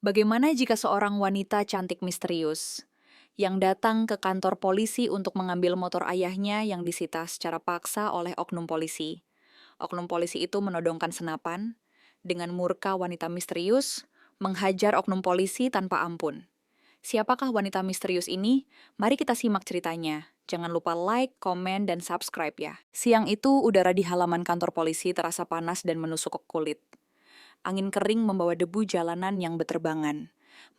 Bagaimana jika seorang wanita cantik misterius yang datang ke kantor polisi untuk mengambil motor ayahnya yang disita secara paksa oleh oknum polisi? Oknum polisi itu menodongkan senapan, dengan murka wanita misterius menghajar oknum polisi tanpa ampun. Siapakah wanita misterius ini? Mari kita simak ceritanya. Jangan lupa like, komen, dan subscribe ya. Siang itu, udara di halaman kantor polisi terasa panas dan menusuk ke kulit. Angin kering membawa debu jalanan yang beterbangan,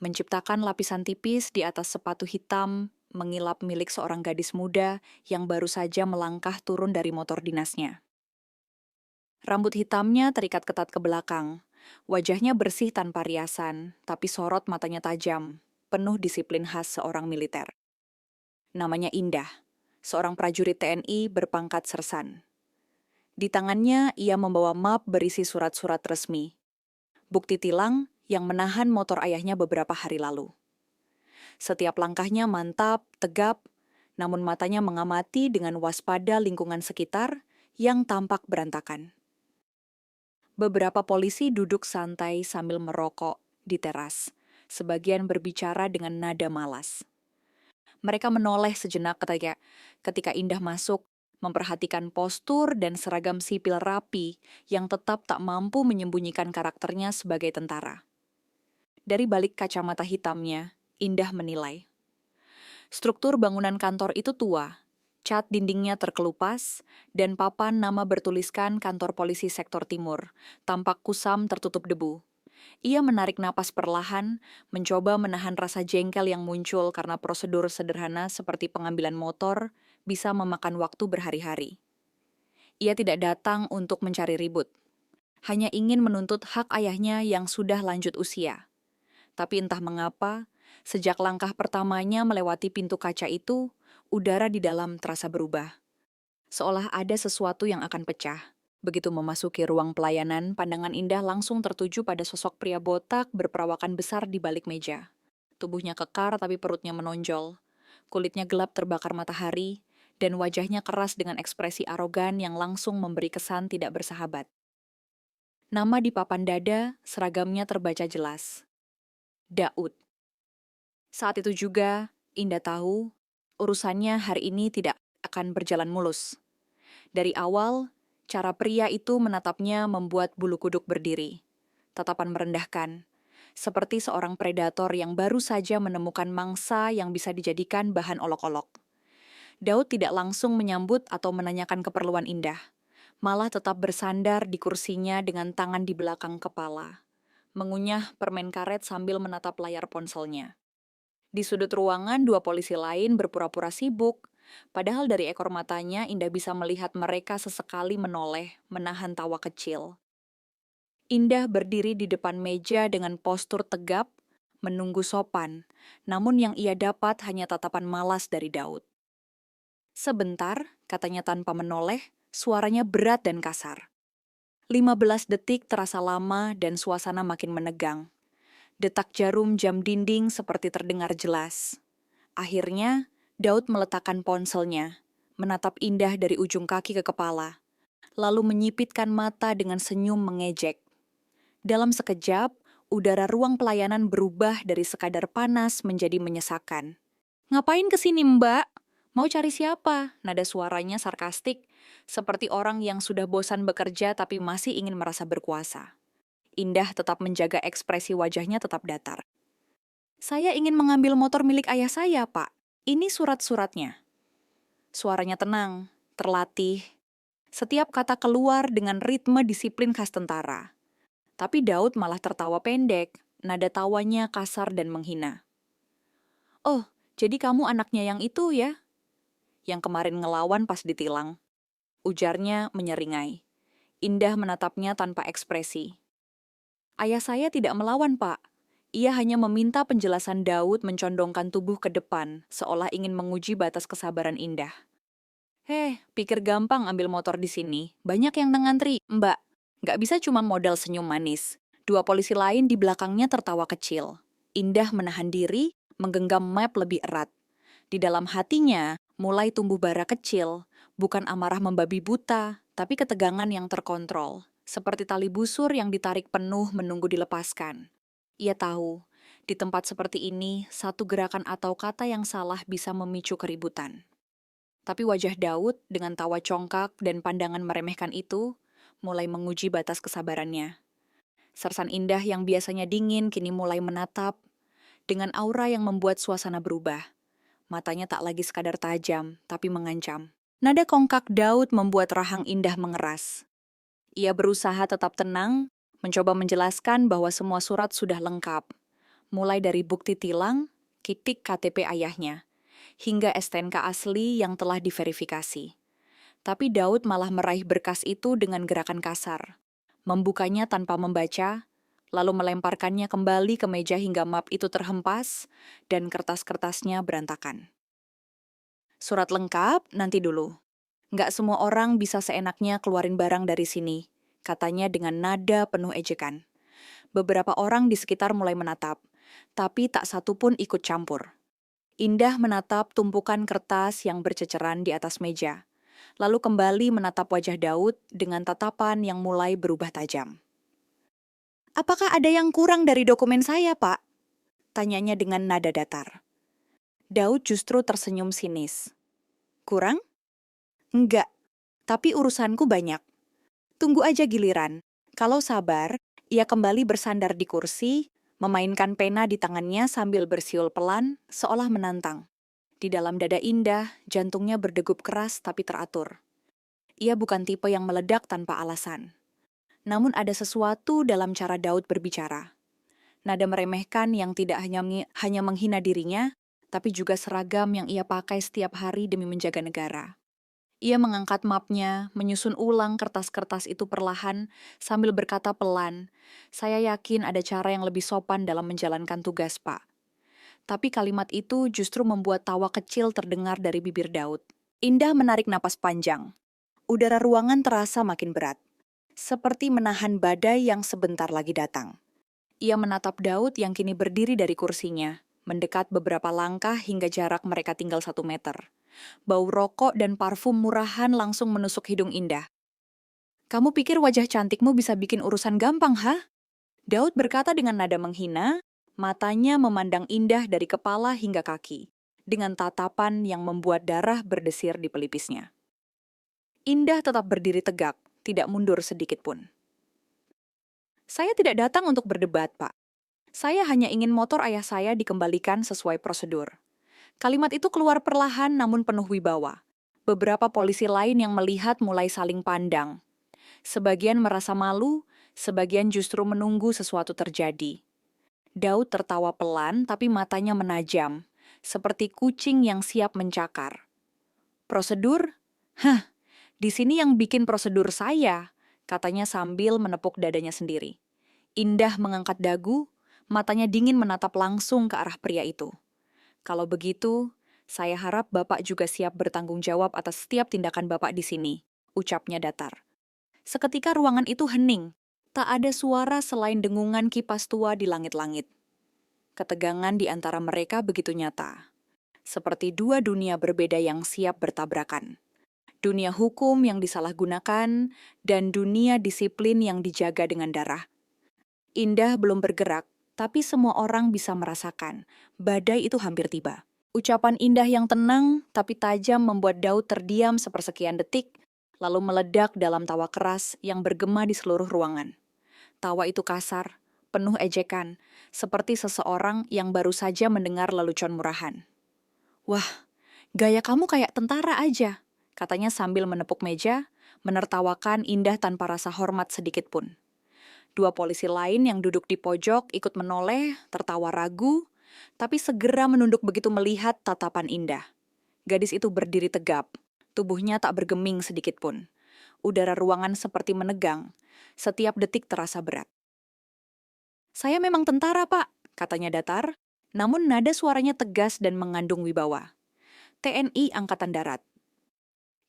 menciptakan lapisan tipis di atas sepatu hitam mengilap milik seorang gadis muda yang baru saja melangkah turun dari motor dinasnya. Rambut hitamnya terikat ketat ke belakang, wajahnya bersih tanpa riasan, tapi sorot matanya tajam, penuh disiplin khas seorang militer. Namanya Indah, seorang prajurit TNI berpangkat sersan. Di tangannya ia membawa map berisi surat-surat resmi, bukti tilang yang menahan motor ayahnya beberapa hari lalu. Setiap langkahnya mantap, tegap, namun matanya mengamati dengan waspada lingkungan sekitar yang tampak berantakan. Beberapa polisi duduk santai sambil merokok di teras, sebagian berbicara dengan nada malas. Mereka menoleh sejenak ketika Indah masuk, memperhatikan postur dan seragam sipil rapi yang tetap tak mampu menyembunyikan karakternya sebagai tentara. Dari balik kacamata hitamnya, Indah menilai. Struktur bangunan kantor itu tua, cat dindingnya terkelupas, dan papan nama bertuliskan Kantor Polisi Sektor Timur, tampak kusam tertutup debu. Ia menarik napas perlahan, mencoba menahan rasa jengkel yang muncul karena prosedur sederhana seperti pengambilan motor bisa memakan waktu berhari-hari. Ia tidak datang untuk mencari ribut, hanya ingin menuntut hak ayahnya yang sudah lanjut usia. Tapi entah mengapa, sejak langkah pertamanya melewati pintu kaca itu, udara di dalam terasa berubah. Seolah ada sesuatu yang akan pecah. Begitu memasuki ruang pelayanan, pandangan Indah langsung tertuju pada sosok pria botak berperawakan besar di balik meja. Tubuhnya kekar tapi perutnya menonjol. Kulitnya gelap terbakar matahari, dan wajahnya keras dengan ekspresi arogan yang langsung memberi kesan tidak bersahabat. Nama di papan dada, seragamnya terbaca jelas. Daud. Saat itu juga, Indah tahu urusannya hari ini tidak akan berjalan mulus. Dari awal, cara pria itu menatapnya membuat bulu kuduk berdiri. Tatapan merendahkan, seperti seorang predator yang baru saja menemukan mangsa yang bisa dijadikan bahan olok-olok. Daud tidak langsung menyambut atau menanyakan keperluan Indah, malah tetap bersandar di kursinya dengan tangan di belakang kepala, mengunyah permen karet sambil menatap layar ponselnya. Di sudut ruangan, dua polisi lain berpura-pura sibuk, padahal dari ekor matanya Indah bisa melihat mereka sesekali menoleh, menahan tawa kecil. Indah berdiri di depan meja dengan postur tegap, menunggu sopan, namun yang ia dapat hanya tatapan malas dari Daud. Sebentar, katanya tanpa menoleh, suaranya berat dan kasar. 15 detik terasa lama dan suasana makin menegang. Detak jarum jam dinding seperti terdengar jelas. Akhirnya, Daud meletakkan ponselnya, menatap Indah dari ujung kaki ke kepala, lalu menyipitkan mata dengan senyum mengejek. Dalam sekejap, udara ruang pelayanan berubah dari sekadar panas menjadi menyesakan. "Ngapain kesini, Mbak? Mau cari siapa?" Nada suaranya sarkastik, seperti orang yang sudah bosan bekerja tapi masih ingin merasa berkuasa. Indah tetap menjaga ekspresi wajahnya tetap datar. "Saya ingin mengambil motor milik ayah saya, Pak. Ini surat-suratnya." Suaranya tenang, terlatih. Setiap kata keluar dengan ritme disiplin khas tentara. Tapi Daud malah tertawa pendek, nada tawanya kasar dan menghina. "Oh, jadi kamu anaknya yang itu ya? Yang kemarin ngelawan pas ditilang." Ujarnya menyeringai. Indah menatapnya tanpa ekspresi. "Ayah saya tidak melawan, Pak. Ia hanya meminta." Penjelasan Daud mencondongkan tubuh ke depan, seolah ingin menguji batas kesabaran Indah. Pikir gampang ambil motor di sini. Banyak yang ngantri, Mbak. Nggak bisa cuma modal senyum manis." Dua polisi lain di belakangnya tertawa kecil. Indah menahan diri, menggenggam map lebih erat. Di dalam hatinya, mulai tumbuh bara kecil, bukan amarah membabi buta, tapi ketegangan yang terkontrol, seperti tali busur yang ditarik penuh menunggu dilepaskan. Ia tahu, Di tempat seperti ini, satu gerakan atau kata yang salah bisa memicu keributan. Tapi wajah Daud dengan tawa congkak dan pandangan meremehkan itu mulai menguji batas kesabarannya. Sersan Indah yang biasanya dingin kini mulai menatap dengan aura yang membuat suasana berubah. Matanya tak lagi sekadar tajam, tapi mengancam. Nada kongkak Daud membuat rahang Indah mengeras. Ia berusaha tetap tenang, mencoba menjelaskan bahwa semua surat sudah lengkap. Mulai dari bukti tilang, kitik KTP ayahnya, hingga STNK asli yang telah diverifikasi. Tapi Daud malah meraih berkas itu dengan gerakan kasar. Membukanya tanpa membaca, lalu melemparkannya kembali ke meja hingga map itu terhempas dan kertas-kertasnya berantakan. Surat lengkap, nanti dulu. Nggak semua orang bisa seenaknya keluarin barang dari sini, katanya dengan nada penuh ejekan. Beberapa orang di sekitar mulai menatap, tapi tak satu pun ikut campur. Indah menatap tumpukan kertas yang berceceran di atas meja, lalu kembali menatap wajah Daud dengan tatapan yang mulai berubah tajam. "Apakah ada yang kurang dari dokumen saya, Pak?" tanyanya dengan nada datar. Daud justru tersenyum sinis. "Kurang? Enggak, tapi urusanku banyak. Tunggu aja giliran. Kalau sabar, ia kembali bersandar di kursi, memainkan pena di tangannya sambil bersiul pelan, seolah menantang. Di dalam dada Indah, jantungnya berdegup keras tapi teratur. Ia bukan tipe yang meledak tanpa alasan. Namun ada sesuatu dalam cara Daud berbicara. Nada meremehkan yang tidak hanya menghina dirinya, tapi juga seragam yang ia pakai setiap hari demi menjaga negara. Ia mengangkat mapnya, menyusun ulang kertas-kertas itu perlahan, sambil berkata pelan, "Saya yakin ada cara yang lebih sopan dalam menjalankan tugas, Pak." Tapi kalimat itu justru membuat tawa kecil terdengar dari bibir Daud. Indah menarik napas panjang. Udara ruangan terasa makin berat, seperti menahan badai yang sebentar lagi datang. Ia menatap Daud yang kini berdiri dari kursinya, mendekat beberapa langkah hingga jarak mereka tinggal 1 meter. Bau rokok dan parfum murahan langsung menusuk hidung Indah. "Kamu pikir wajah cantikmu bisa bikin urusan gampang, ha?" Daud berkata dengan nada menghina, matanya memandang Indah dari kepala hingga kaki, dengan tatapan yang membuat darah berdesir di pelipisnya. Indah tetap berdiri tegak, tidak mundur sedikit pun. "Saya tidak datang untuk berdebat, Pak. Saya hanya ingin motor ayah saya dikembalikan sesuai prosedur." Kalimat itu keluar perlahan namun penuh wibawa. Beberapa polisi lain yang melihat mulai saling pandang. Sebagian merasa malu, sebagian justru menunggu sesuatu terjadi. Daud tertawa pelan tapi matanya menajam, seperti kucing yang siap mencakar. "Prosedur? Hah, di sini yang bikin prosedur saya," katanya sambil menepuk dadanya sendiri. Indah mengangkat dagu, matanya dingin menatap langsung ke arah pria itu. "Kalau begitu, saya harap Bapak juga siap bertanggung jawab atas setiap tindakan Bapak di sini," ucapnya datar. Seketika ruangan itu hening, tak ada suara selain dengungan kipas tua di langit-langit. Ketegangan di antara mereka begitu nyata, seperti dua dunia berbeda yang siap bertabrakan. Dunia hukum yang disalahgunakan dan dunia disiplin yang dijaga dengan darah. Indah belum bergerak, tapi semua orang bisa merasakan badai itu hampir tiba. Ucapan Indah yang tenang tapi tajam membuat Daud terdiam sepersekian detik, lalu meledak dalam tawa keras yang bergema di seluruh ruangan. Tawa itu kasar, penuh ejekan, seperti seseorang yang baru saja mendengar lelucon murahan. "Wah, gaya kamu kayak tentara aja," katanya sambil menepuk meja, menertawakan Indah tanpa rasa hormat sedikit pun. Dua polisi lain yang duduk di pojok ikut menoleh, tertawa ragu, tapi segera menunduk begitu melihat tatapan Indah. Gadis itu berdiri tegap, tubuhnya tak bergeming sedikit pun. Udara ruangan seperti menegang, setiap detik terasa berat. "Saya memang tentara, Pak," katanya datar, namun nada suaranya tegas dan mengandung wibawa. "TNI Angkatan Darat."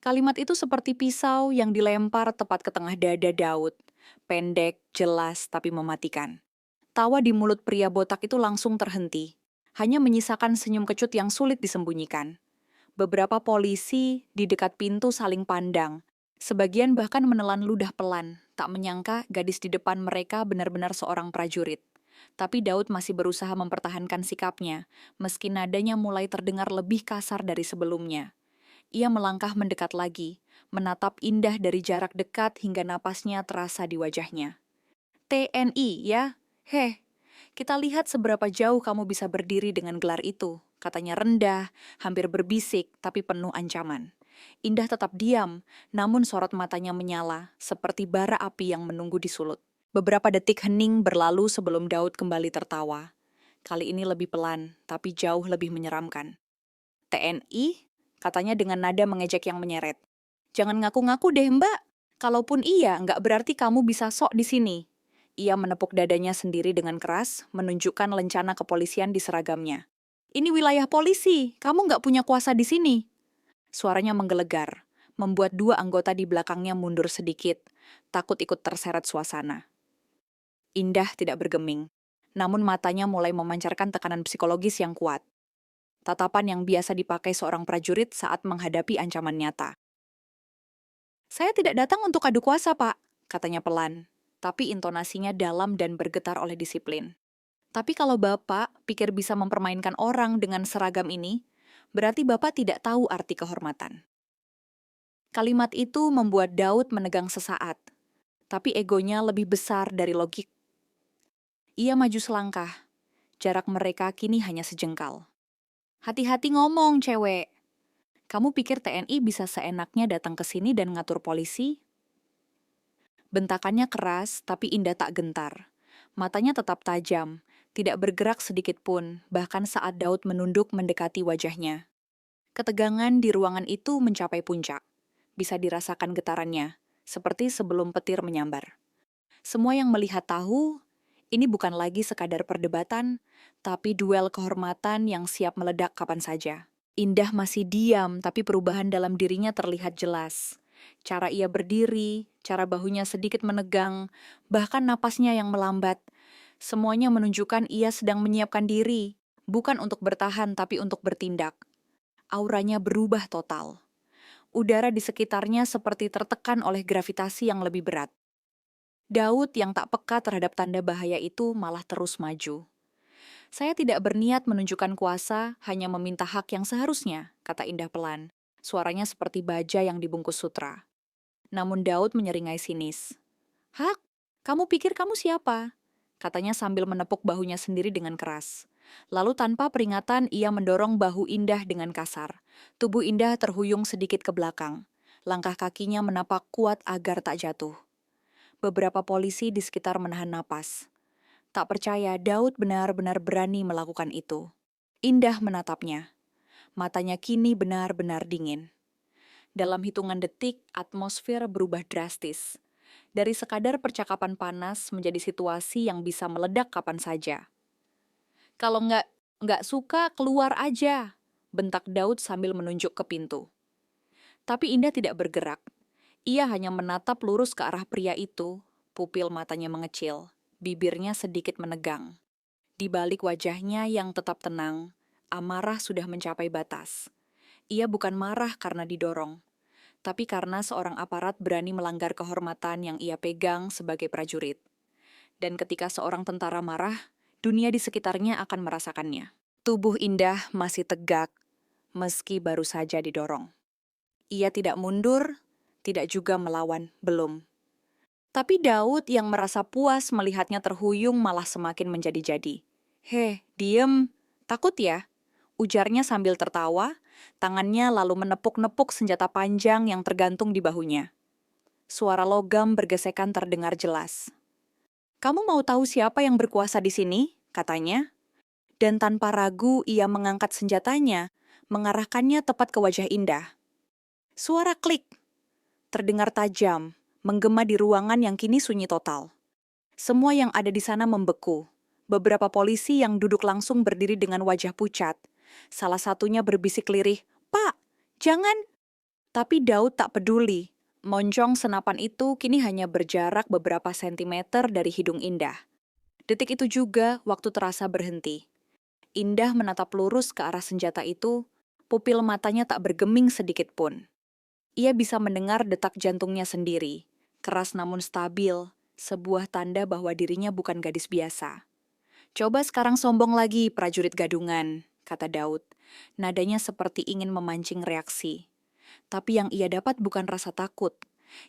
Kalimat itu seperti pisau yang dilempar tepat ke tengah dada Daud. Pendek, jelas, tapi mematikan. Tawa di mulut pria botak itu langsung terhenti, hanya menyisakan senyum kecut yang sulit disembunyikan. Beberapa polisi di dekat pintu saling pandang. Sebagian bahkan menelan ludah pelan, tak menyangka gadis di depan mereka benar-benar seorang prajurit. Tapi Daud masih berusaha mempertahankan sikapnya, meski nadanya mulai terdengar lebih kasar dari sebelumnya. Ia melangkah mendekat lagi, menatap Indah dari jarak dekat hingga napasnya terasa di wajahnya. TNI, ya? Heh, kita lihat seberapa jauh kamu bisa berdiri dengan gelar itu, katanya rendah, hampir berbisik, tapi penuh ancaman. Indah tetap diam, namun sorot matanya menyala, seperti bara api yang menunggu di sulut. Beberapa detik hening berlalu sebelum Daud kembali tertawa. Kali ini lebih pelan, tapi jauh lebih menyeramkan. TNI? Katanya dengan nada mengejek yang menyeret. Jangan ngaku-ngaku deh, Mbak. Kalaupun iya, nggak berarti kamu bisa sok di sini. Ia menepuk dadanya sendiri dengan keras, menunjukkan lencana kepolisian di seragamnya. Ini wilayah polisi, kamu nggak punya kuasa di sini. Suaranya menggelegar, membuat dua anggota di belakangnya mundur sedikit, takut ikut terseret suasana. Indah tidak bergeming, namun matanya mulai memancarkan tekanan psikologis yang kuat. Tatapan yang biasa dipakai seorang prajurit saat menghadapi ancaman nyata. Saya tidak datang untuk adu kuasa, Pak, katanya pelan, tapi intonasinya dalam dan bergetar oleh disiplin. Tapi kalau Bapak pikir bisa mempermainkan orang dengan seragam ini, berarti Bapak tidak tahu arti kehormatan. Kalimat itu membuat Daud menegang sesaat, tapi egonya lebih besar dari logik. Ia maju selangkah. Jarak mereka kini hanya sejengkal. Hati-hati ngomong, cewek. Kamu pikir TNI bisa seenaknya datang ke sini dan ngatur polisi? Bentakannya keras, tapi Indah tak gentar. Matanya tetap tajam, tidak bergerak sedikit pun, bahkan saat Daud menunduk mendekati wajahnya. Ketegangan di ruangan itu mencapai puncak. Bisa dirasakan getarannya, seperti sebelum petir menyambar. Semua yang melihat tahu, ini bukan lagi sekadar perdebatan, tapi duel kehormatan yang siap meledak kapan saja. Indah masih diam, tapi perubahan dalam dirinya terlihat jelas. Cara ia berdiri, cara bahunya sedikit menegang, bahkan napasnya yang melambat. Semuanya menunjukkan ia sedang menyiapkan diri, bukan untuk bertahan tapi untuk bertindak. Auranya berubah total. Udara di sekitarnya seperti tertekan oleh gravitasi yang lebih berat. Daud yang tak peka terhadap tanda bahaya itu malah terus maju. Saya tidak berniat menunjukkan kuasa, hanya meminta hak yang seharusnya, kata Indah pelan. Suaranya seperti baja yang dibungkus sutra. Namun Daud menyeringai sinis. Hak? Kamu pikir kamu siapa? Katanya sambil menepuk bahunya sendiri dengan keras. Lalu tanpa peringatan ia mendorong bahu Indah dengan kasar. Tubuh Indah terhuyung sedikit ke belakang. Langkah kakinya menapak kuat agar tak jatuh. Beberapa polisi di sekitar menahan napas. Tak percaya Daud benar-benar berani melakukan itu. Indah menatapnya. Matanya kini benar-benar dingin. Dalam hitungan detik, atmosfer berubah drastis. Dari sekadar percakapan panas menjadi situasi yang bisa meledak kapan saja. Kalau nggak suka, keluar aja, bentak Daud sambil menunjuk ke pintu. Tapi Indah tidak bergerak. Ia hanya menatap lurus ke arah pria itu, pupil matanya mengecil, bibirnya sedikit menegang. Di balik wajahnya yang tetap tenang, amarah sudah mencapai batas. Ia bukan marah karena didorong, tapi karena seorang aparat berani melanggar kehormatan yang ia pegang sebagai prajurit. Dan ketika seorang tentara marah, dunia di sekitarnya akan merasakannya. Tubuh Indah masih tegak, meski baru saja didorong. Ia tidak mundur, tidak juga melawan, belum. Tapi Daud yang merasa puas melihatnya terhuyung malah semakin menjadi-jadi. Heh, diem, takut ya? Ujarnya sambil tertawa, tangannya lalu menepuk-nepuk senjata panjang yang tergantung di bahunya. Suara logam bergesekan terdengar jelas. Kamu mau tahu siapa yang berkuasa di sini? Katanya. Dan tanpa ragu ia mengangkat senjatanya, mengarahkannya tepat ke wajah Indah. Suara klik. Terdengar tajam, menggema di ruangan yang kini sunyi total. Semua yang ada di sana membeku. Beberapa polisi yang duduk langsung berdiri dengan wajah pucat. Salah satunya berbisik lirih, "Pak, jangan!" Tapi Daud tak peduli. Moncong senapan itu kini hanya berjarak beberapa sentimeter dari hidung Indah. Detik itu juga waktu terasa berhenti. Indah menatap lurus ke arah senjata itu, pupil matanya tak bergeming sedikit pun. Ia bisa mendengar detak jantungnya sendiri, keras namun stabil, sebuah tanda bahwa dirinya bukan gadis biasa. Coba sekarang sombong lagi, prajurit gadungan, kata Daud. Nadanya seperti ingin memancing reaksi. Tapi yang ia dapat bukan rasa takut.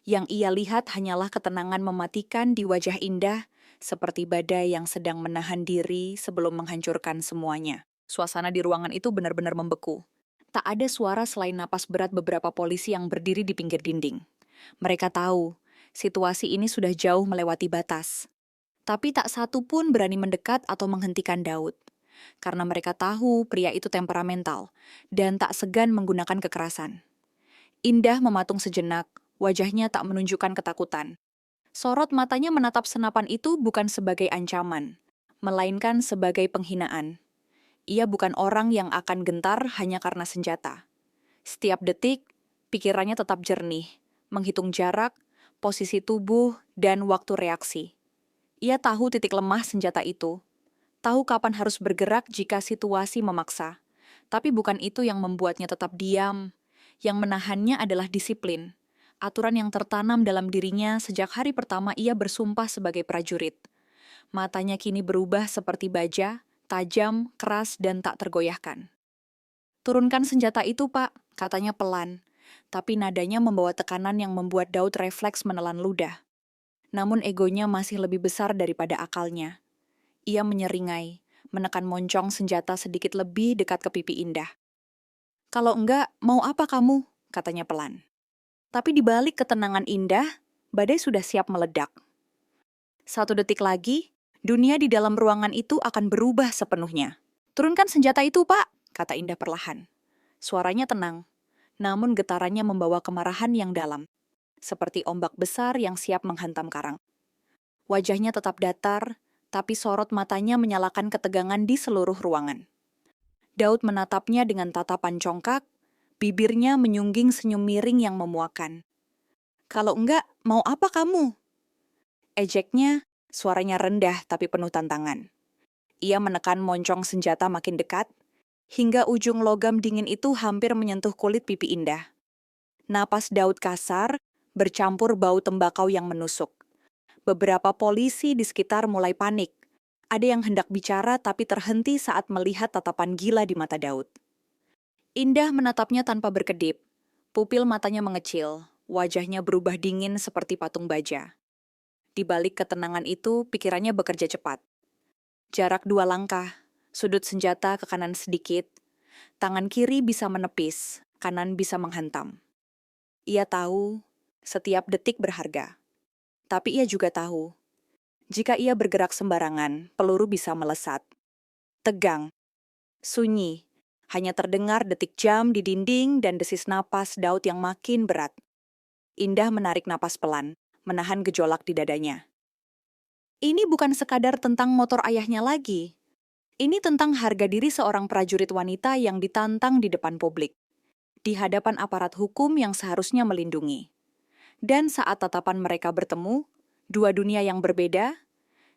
Yang ia lihat hanyalah ketenangan mematikan di wajah Indah, seperti badai yang sedang menahan diri sebelum menghancurkan semuanya. Suasana di ruangan itu benar-benar membeku. Tak ada suara selain napas berat beberapa polisi yang berdiri di pinggir dinding. Mereka tahu, situasi ini sudah jauh melewati batas. Tapi tak satu pun berani mendekat atau menghentikan Daud. Karena mereka tahu pria itu temperamental dan tak segan menggunakan kekerasan. Indah mematung sejenak, wajahnya tak menunjukkan ketakutan. Sorot matanya menatap senapan itu bukan sebagai ancaman, melainkan sebagai penghinaan. Ia bukan orang yang akan gentar hanya karena senjata. Setiap detik, pikirannya tetap jernih, menghitung jarak, posisi tubuh, dan waktu reaksi. Ia tahu titik lemah senjata itu, tahu kapan harus bergerak jika situasi memaksa. Tapi bukan itu yang membuatnya tetap diam. Yang menahannya adalah disiplin, aturan yang tertanam dalam dirinya sejak hari pertama ia bersumpah sebagai prajurit. Matanya kini berubah seperti baja, tajam, keras, dan tak tergoyahkan. "Turunkan senjata itu, Pak," katanya pelan. Tapi nadanya membawa tekanan yang membuat Daud refleks menelan ludah. Namun egonya masih lebih besar daripada akalnya. Ia menyeringai, menekan moncong senjata sedikit lebih dekat ke pipi Indah. "Kalau enggak, mau apa kamu?" katanya pelan. Tapi di balik ketenangan Indah, badai sudah siap meledak. 1 detik lagi, dunia di dalam ruangan itu akan berubah sepenuhnya. "Turunkan senjata itu, Pak," kata Indah perlahan. Suaranya tenang, namun getarannya membawa kemarahan yang dalam, seperti ombak besar yang siap menghantam karang. Wajahnya tetap datar, tapi sorot matanya menyalakan ketegangan di seluruh ruangan. Daud menatapnya dengan tatapan congkak, bibirnya menyungging senyum miring yang memuakan. "Kalau enggak, mau apa kamu?" Ejeknya, suaranya rendah tapi penuh tantangan. Ia menekan moncong senjata makin dekat, hingga ujung logam dingin itu hampir menyentuh kulit pipi Indah. Napas Daud kasar, bercampur bau tembakau yang menusuk. Beberapa polisi di sekitar mulai panik. Ada yang hendak bicara tapi terhenti saat melihat tatapan gila di mata Daud. Indah menatapnya tanpa berkedip. Pupil matanya mengecil, wajahnya berubah dingin seperti patung baja. Di balik ketenangan itu, pikirannya bekerja cepat. Jarak 2 langkah, sudut senjata ke kanan sedikit, tangan kiri bisa menepis, kanan bisa menghantam. Ia tahu setiap detik berharga. Tapi ia juga tahu, jika ia bergerak sembarangan, peluru bisa melesat. Tegang, sunyi, hanya terdengar detik jam di dinding dan desis napas Daud yang makin berat. Indah menarik napas pelan, menahan gejolak di dadanya. Ini bukan sekadar tentang motor ayahnya lagi. Ini tentang harga diri seorang prajurit wanita yang ditantang di depan publik, di hadapan aparat hukum yang seharusnya melindungi. Dan saat tatapan mereka bertemu, dua dunia yang berbeda,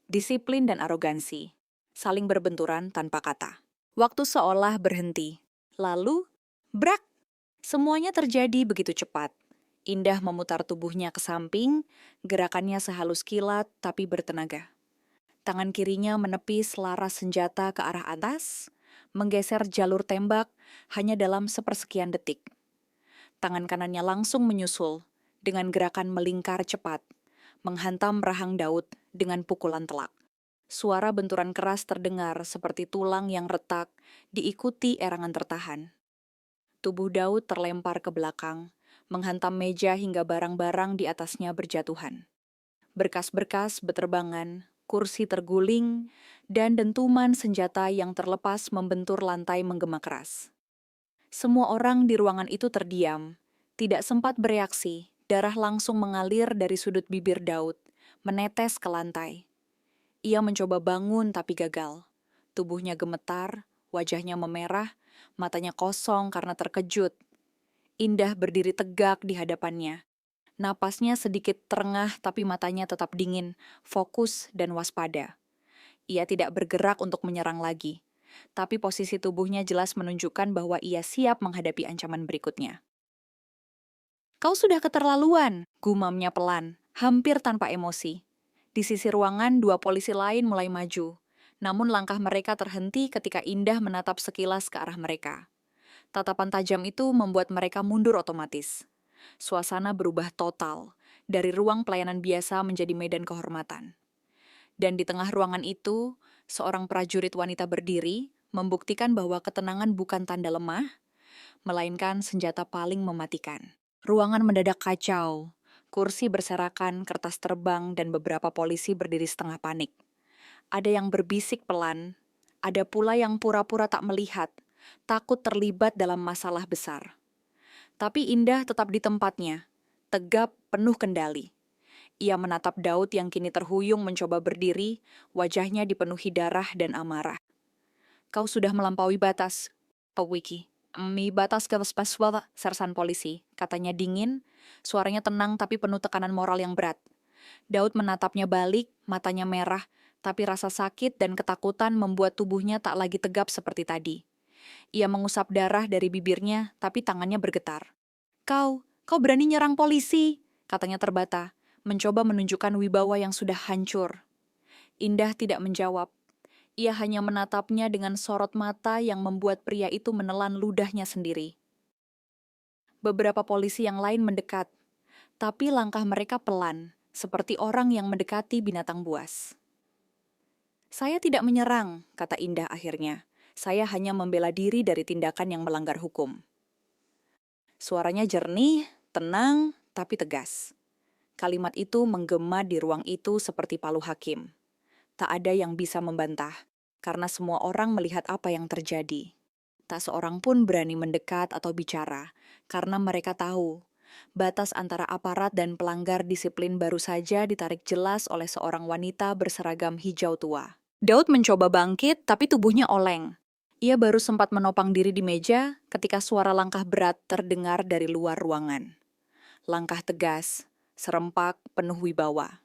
disiplin dan arogansi, saling berbenturan tanpa kata. Waktu seolah berhenti. Lalu, brak! Semuanya terjadi begitu cepat. Indah memutar tubuhnya ke samping, gerakannya sehalus kilat tapi bertenaga. Tangan kirinya menepis laras senjata ke arah atas, menggeser jalur tembak hanya dalam sepersekian detik. Tangan kanannya langsung menyusul, dengan gerakan melingkar cepat, menghantam rahang Daud dengan pukulan telak. Suara benturan keras terdengar seperti tulang yang retak, diikuti erangan tertahan. Tubuh Daud terlempar ke belakang, menghantam meja hingga barang-barang di atasnya berjatuhan. Berkas-berkas beterbangan, kursi terguling, dan dentuman senjata yang terlepas membentur lantai menggema keras. Semua orang di ruangan itu terdiam, tidak sempat bereaksi, darah langsung mengalir dari sudut bibir Daud, menetes ke lantai. Ia mencoba bangun tapi gagal. Tubuhnya gemetar, wajahnya memerah, matanya kosong karena terkejut. Indah berdiri tegak di hadapannya. Napasnya sedikit terengah tapi matanya tetap dingin, fokus dan waspada. Ia tidak bergerak untuk menyerang lagi, tapi posisi tubuhnya jelas menunjukkan bahwa ia siap menghadapi ancaman berikutnya. "Kau sudah keterlaluan," gumamnya pelan, hampir tanpa emosi. Di sisi ruangan, 2 polisi lain mulai maju. Namun langkah mereka terhenti ketika Indah menatap sekilas ke arah mereka. Tatapan tajam itu membuat mereka mundur otomatis. Suasana berubah total, dari ruang pelayanan biasa menjadi medan kehormatan. Dan di tengah ruangan itu, seorang prajurit wanita berdiri, membuktikan bahwa ketenangan bukan tanda lemah, melainkan senjata paling mematikan. Ruangan mendadak kacau, kursi berserakan, kertas terbang, dan beberapa polisi berdiri setengah panik. Ada yang berbisik pelan, ada pula yang pura-pura tak melihat, takut terlibat dalam masalah besar. Tapi Indah tetap di tempatnya, tegap, penuh kendali. Ia menatap Daud yang kini terhuyung mencoba berdiri, wajahnya dipenuhi darah dan amarah. Kau sudah melampaui batas, Pak Wiki. Batas kepespasual sersan polisi, katanya dingin, suaranya tenang tapi penuh tekanan moral yang berat. Daud menatapnya balik, matanya merah, tapi rasa sakit dan ketakutan membuat tubuhnya tak lagi tegap seperti tadi. Ia mengusap darah dari bibirnya, tapi tangannya bergetar. Kau berani nyerang polisi, katanya terbata, mencoba menunjukkan wibawa yang sudah hancur. Indah tidak menjawab. Ia hanya menatapnya dengan sorot mata yang membuat pria itu menelan ludahnya sendiri. Beberapa polisi yang lain mendekat, tapi langkah mereka pelan, seperti orang yang mendekati binatang buas. Saya tidak menyerang, kata Indah akhirnya. Saya hanya membela diri dari tindakan yang melanggar hukum. Suaranya jernih, tenang, tapi tegas. Kalimat itu menggema di ruang itu seperti palu hakim. Tak ada yang bisa membantah, karena semua orang melihat apa yang terjadi. Tak seorang pun berani mendekat atau bicara, karena mereka tahu batas antara aparat dan pelanggar disiplin baru saja ditarik jelas oleh seorang wanita berseragam hijau tua. Daud mencoba bangkit, tapi tubuhnya oleng. Ia baru sempat menopang diri di meja ketika suara langkah berat terdengar dari luar ruangan. Langkah tegas, serempak, penuh wibawa.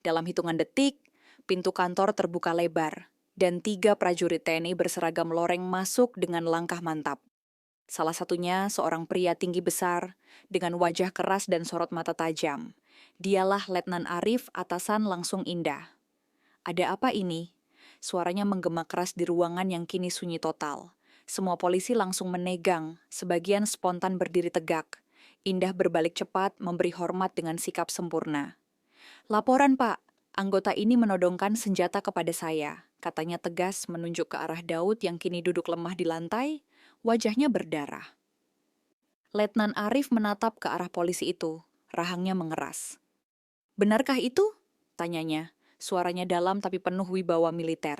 Dalam hitungan detik, pintu kantor terbuka lebar, dan 3 prajurit TNI berseragam loreng masuk dengan langkah mantap. Salah satunya seorang pria tinggi besar, dengan wajah keras dan sorot mata tajam. Dialah Letnan Arif, atasan langsung Indah. Ada apa ini? Suaranya menggema keras di ruangan yang kini sunyi total. Semua polisi langsung menegang, sebagian spontan berdiri tegak. Indah berbalik cepat, memberi hormat dengan sikap sempurna. Laporan, Pak. Anggota ini menodongkan senjata kepada saya, katanya tegas menunjuk ke arah Daud yang kini duduk lemah di lantai, wajahnya berdarah. Letnan Arif menatap ke arah polisi itu, rahangnya mengeras. Benarkah itu? Tanyanya, suaranya dalam tapi penuh wibawa militer.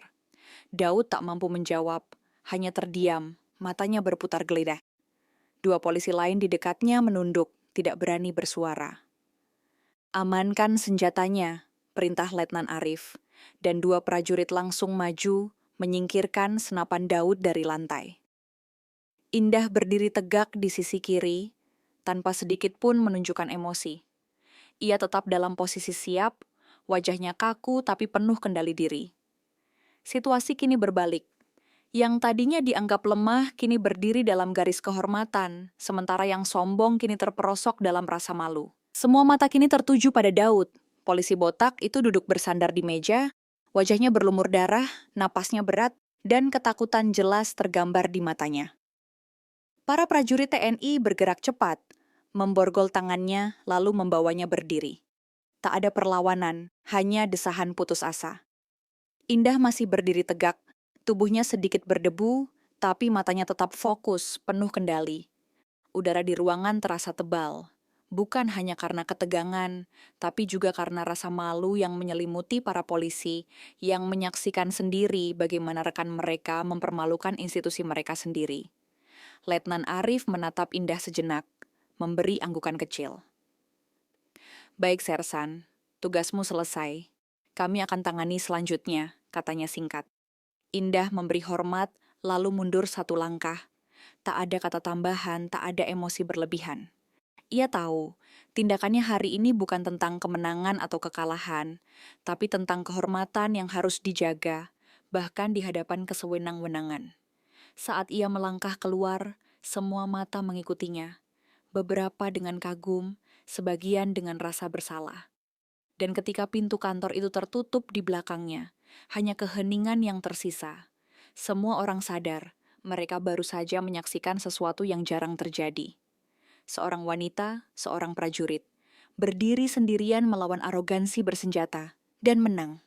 Daud tak mampu menjawab, hanya terdiam, matanya berputar geledah. 2 polisi lain di dekatnya menunduk, tidak berani bersuara. Amankan senjatanya, perintah Letnan Arif, dan 2 prajurit langsung maju, menyingkirkan senapan Daud dari lantai. Indah berdiri tegak di sisi kiri, tanpa sedikit pun menunjukkan emosi. Ia tetap dalam posisi siap, wajahnya kaku tapi penuh kendali diri. Situasi kini berbalik. Yang tadinya dianggap lemah kini berdiri dalam garis kehormatan, sementara yang sombong kini terperosok dalam rasa malu. Semua mata kini tertuju pada Daud. Polisi botak itu duduk bersandar di meja, wajahnya berlumur darah, napasnya berat, dan ketakutan jelas tergambar di matanya. Para prajurit TNI bergerak cepat, memborgol tangannya lalu membawanya berdiri. Tak ada perlawanan, hanya desahan putus asa. Indah masih berdiri tegak, tubuhnya sedikit berdebu, tapi matanya tetap fokus, penuh kendali. Udara di ruangan terasa tebal. Bukan hanya karena ketegangan, tapi juga karena rasa malu yang menyelimuti para polisi yang menyaksikan sendiri bagaimana rekan mereka mempermalukan institusi mereka sendiri. Letnan Arif menatap Indah sejenak, memberi anggukan kecil. Baik, Sersan, tugasmu selesai. Kami akan tangani selanjutnya, katanya singkat. Indah memberi hormat, lalu mundur 1 langkah. Tak ada kata tambahan, tak ada emosi berlebihan. Ia tahu, tindakannya hari ini bukan tentang kemenangan atau kekalahan, tapi tentang kehormatan yang harus dijaga, bahkan di hadapan kesewenang-wenangan. Saat ia melangkah keluar, semua mata mengikutinya, beberapa dengan kagum, sebagian dengan rasa bersalah. Dan ketika pintu kantor itu tertutup di belakangnya, Hanya keheningan yang tersisa. Semua orang sadar, mereka baru saja menyaksikan sesuatu yang jarang terjadi. Seorang wanita, seorang prajurit, berdiri sendirian melawan arogansi bersenjata, dan menang.